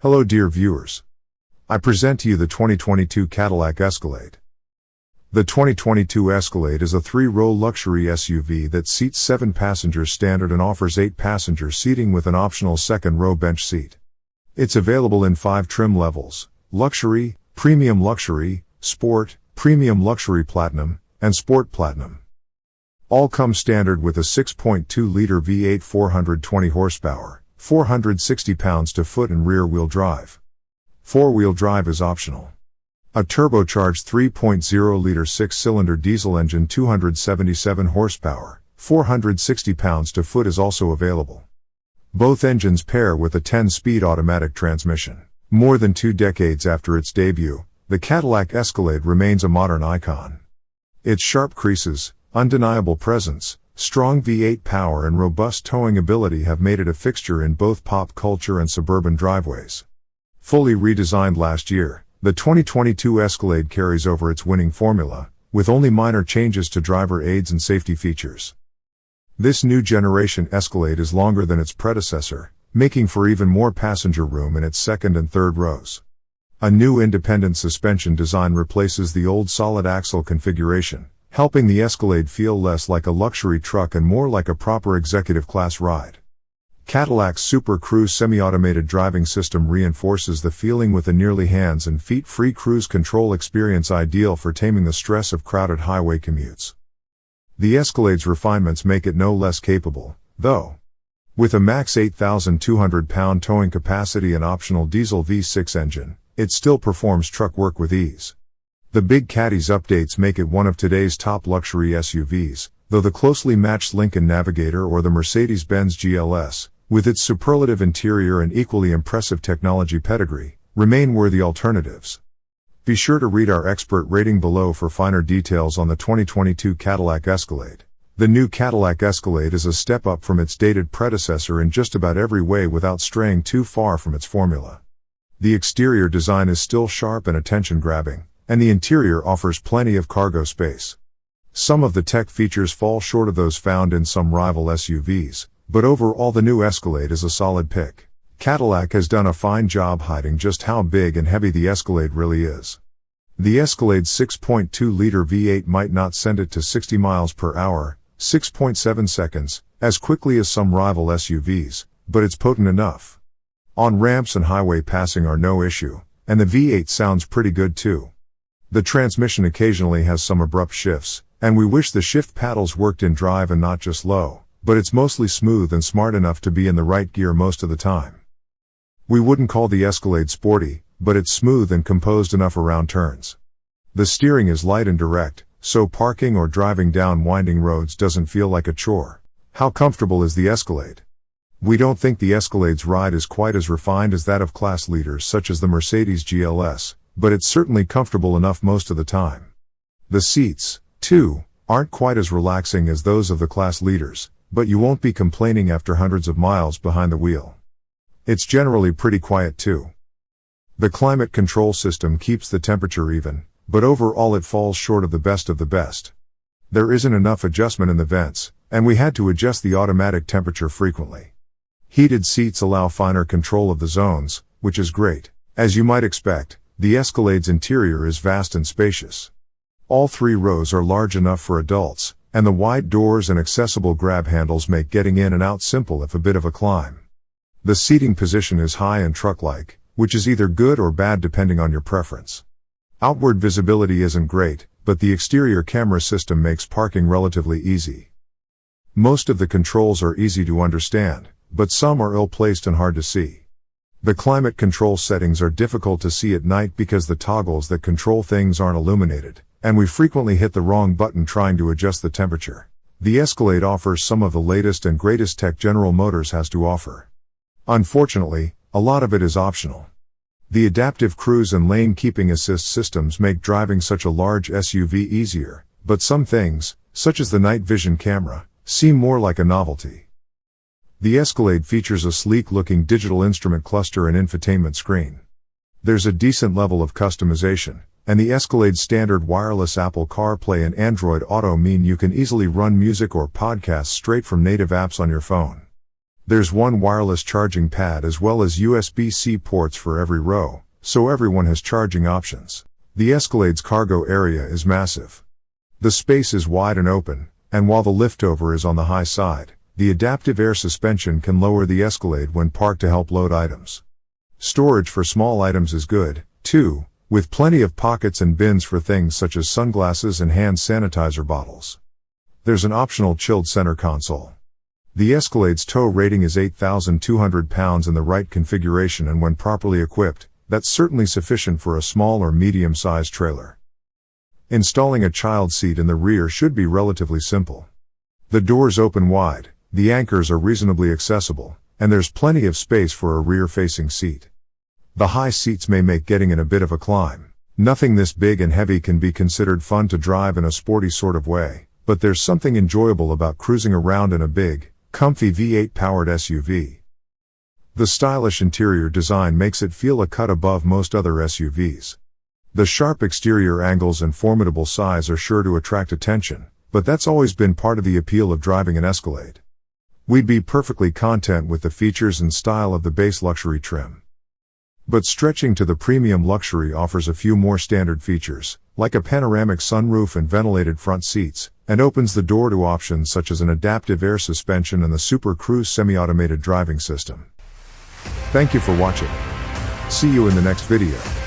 Hello dear viewers. I present to you the 2022 Cadillac Escalade. The 2022 Escalade is a 3-row luxury SUV that seats 7 passengers standard and offers 8-passenger seating with an optional second-row bench seat. It's available in 5 trim levels: Luxury, Premium Luxury, Sport, Premium Luxury Platinum, and Sport Platinum. All come standard with a 6.2-liter V8 420 horsepower, 460 pounds-to-foot and rear-wheel drive. 4-wheel drive is optional. A turbocharged 3.0-liter 6-cylinder diesel engine 277 horsepower, 460 pounds-to-foot is also available. Both engines pair with a 10-speed automatic transmission. More than 2 decades after its debut, the Cadillac Escalade remains a modern icon. Its sharp creases, undeniable presence, strong V8 power and robust towing ability have made it a fixture in both pop culture and suburban driveways. Fully redesigned last year, the 2022 Escalade carries over its winning formula, with only minor changes to driver aids and safety features. This new generation Escalade is longer than its predecessor, making for even more passenger room in its second and third rows. A new independent suspension design replaces the old solid axle configuration, helping the Escalade feel less like a luxury truck and more like a proper executive class ride. Cadillac's Super Cruise semi-automated driving system reinforces the feeling with a nearly hands and feet-free cruise control experience ideal for taming the stress of crowded highway commutes. The Escalade's refinements make it no less capable, though. With a max 8,200-pound towing capacity and optional diesel V6 engine, it still performs truck work with ease. The Big Caddy's updates make it one of today's top luxury SUVs, though the closely matched Lincoln Navigator or the Mercedes-Benz GLS, with its superlative interior and equally impressive technology pedigree, remain worthy alternatives. Be sure to read our expert rating below for finer details on the 2022 Cadillac Escalade. The new Cadillac Escalade is a step up from its dated predecessor in just about every way without straying too far from its formula. The exterior design is still sharp and attention-grabbing, and the interior offers plenty of cargo space. Some of the tech features fall short of those found in some rival SUVs, but overall the new Escalade is a solid pick. Cadillac has done a fine job hiding just how big and heavy the Escalade really is. The Escalade's 6.2-liter V8 might not send it to 60 miles per hour, 6.7 seconds, as quickly as some rival SUVs, but it's potent enough. On ramps and highway passing are no issue, and the V8 sounds pretty good too. The transmission occasionally has some abrupt shifts, and we wish the shift paddles worked in drive and not just low, but it's mostly smooth and smart enough to be in the right gear most of the time. We wouldn't call the Escalade sporty, but it's smooth and composed enough around turns. The steering is light and direct, so parking or driving down winding roads doesn't feel like a chore. How comfortable is the Escalade? We don't think the Escalade's ride is quite as refined as that of class leaders such as the Mercedes GLS, but it's certainly comfortable enough most of the time. The seats, too, aren't quite as relaxing as those of the class leaders, but you won't be complaining after hundreds of miles behind the wheel. It's generally pretty quiet too. The climate control system keeps the temperature even, but overall it falls short of the best of the best. There isn't enough adjustment in the vents, and we had to adjust the automatic temperature frequently. Heated seats allow finer control of the zones, which is great. As you might expect, the Escalade's interior is vast and spacious. All 3 rows are large enough for adults, and the wide doors and accessible grab handles make getting in and out simple if a bit of a climb. The seating position is high and truck-like, which is either good or bad depending on your preference. Outward visibility isn't great, but the exterior camera system makes parking relatively easy. Most of the controls are easy to understand, but some are ill-placed and hard to see. The climate control settings are difficult to see at night because the toggles that control things aren't illuminated, and we frequently hit the wrong button trying to adjust the temperature. The Escalade offers some of the latest and greatest tech General Motors has to offer. Unfortunately, a lot of it is optional. The adaptive cruise and lane keeping assist systems make driving such a large SUV easier, but some things, such as the night vision camera, seem more like a novelty. The Escalade features a sleek-looking digital instrument cluster and infotainment screen. There's a decent level of customization, and the Escalade's standard wireless Apple CarPlay and Android Auto mean you can easily run music or podcasts straight from native apps on your phone. There's one wireless charging pad as well as USB-C ports for every row, so everyone has charging options. The Escalade's cargo area is massive. The space is wide and open, and while the liftover is on the high side, the adaptive air suspension can lower the Escalade when parked to help load items. Storage for small items is good, too, with plenty of pockets and bins for things such as sunglasses and hand sanitizer bottles. There's an optional chilled center console. The Escalade's tow rating is 8,200 pounds in the right configuration, and when properly equipped, that's certainly sufficient for a small or medium-sized trailer. Installing a child seat in the rear should be relatively simple. The doors open wide, the anchors are reasonably accessible, and there's plenty of space for a rear-facing seat. The high seats may make getting in a bit of a climb. Nothing this big and heavy can be considered fun to drive in a sporty sort of way, but there's something enjoyable about cruising around in a big, comfy V8-powered SUV. The stylish interior design makes it feel a cut above most other SUVs. The sharp exterior angles and formidable size are sure to attract attention, but that's always been part of the appeal of driving an Escalade. We'd be perfectly content with the features and style of the base luxury trim. But stretching to the premium luxury offers a few more standard features, like a panoramic sunroof and ventilated front seats, and opens the door to options such as an adaptive air suspension and the Super Cruise semi-automated driving system. Thank you for watching. See you in the next video.